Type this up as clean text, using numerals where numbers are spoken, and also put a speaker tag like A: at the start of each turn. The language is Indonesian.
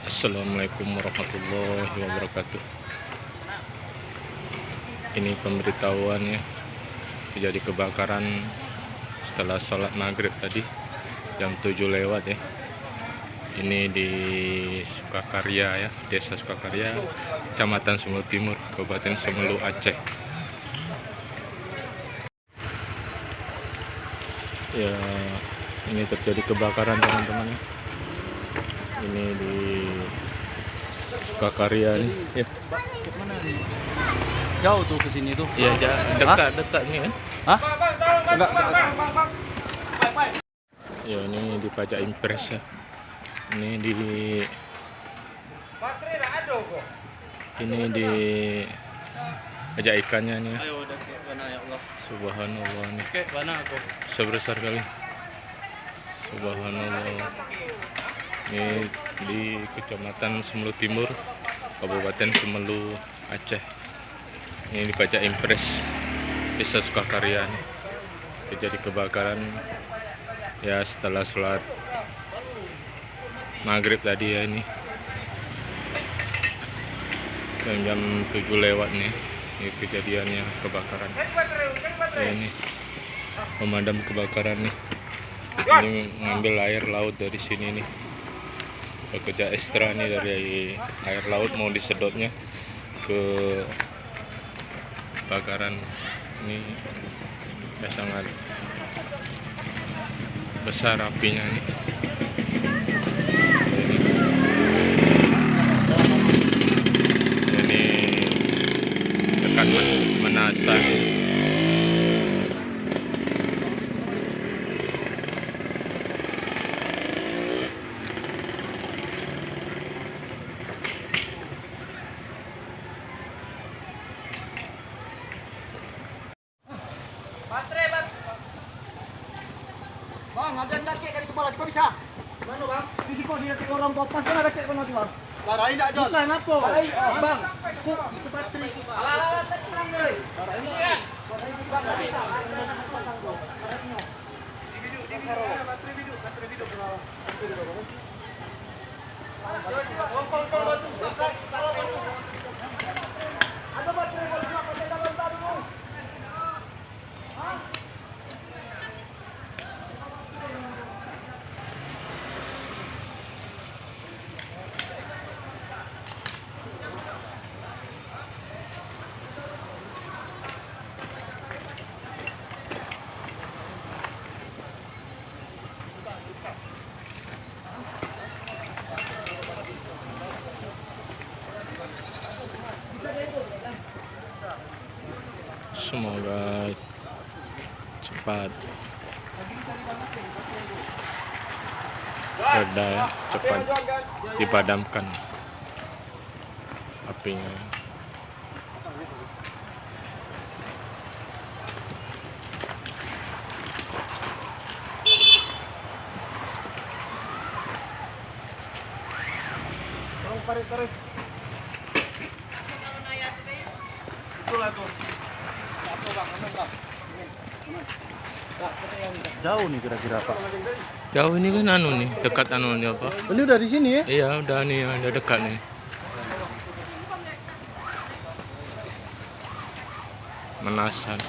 A: Assalamualaikum warahmatullahi wabarakatuh. Ini pemberitahuannya, terjadi kebakaran setelah sholat maghrib tadi jam 7 lewat ya. Ini di Sukakarya ya, Desa Sukakarya, Kecamatan Sumelu Timur, Kabupaten Sumelu, Aceh. Ya, ini terjadi kebakaran teman-teman ya. Ini di Sukakarya nih ya.
B: Jauh tuh ke sini tuh.
A: Iya, dekat nih kan.
B: Hah? Enggak.
A: Ya, ini di Pajak Impres ya. Ini di Pajak ikannya nih ya.
B: Ayo udah ke mana ya Allah.
A: Subhanallah nih.
B: Oke, mana aku?
A: Sebesar kali. Subhanallah. Ini di Kecamatan Sumelu Timur, Kabupaten Sumelu, Aceh. Ini di Pajak Impres Desa Sukakarya nih. Terjadi kebakaran ya setelah sholat maghrib tadi ya. Ini jam 7 lewat nih. Ini kejadiannya kebakaran ya, ini pemadam kebakaran nih. Ini ngambil air laut dari sini nih, bekerja ekstra nih dari air laut, mau disedotnya ke kebakaran ini ya, sangat besar apinya nih. Ini dekat Menasan.
C: Baterai bang. Bang, ada laki dari sebelah, kau bisa? Mana bang? Di kau di laki orang tua pas kan ada cek mana bang? Larai tak jual. Bukan apa? Larai, bang. Kok itu baterai? Alah, tenang deh. Larai ini kan. Baterai bidu. Ada baterai kalau nak pakai dalam dulu.
A: Semoga cepat reda ya, cepat dipadamkan apinya.
C: Tarik. Itulah tuh.
B: Jauh nih kira-kira Pak.
A: Jauh ini kan nih, dekat nih apa?
B: Ini udah di sini ya?
A: Iya, udah nih, udah dekat nih. Menasan.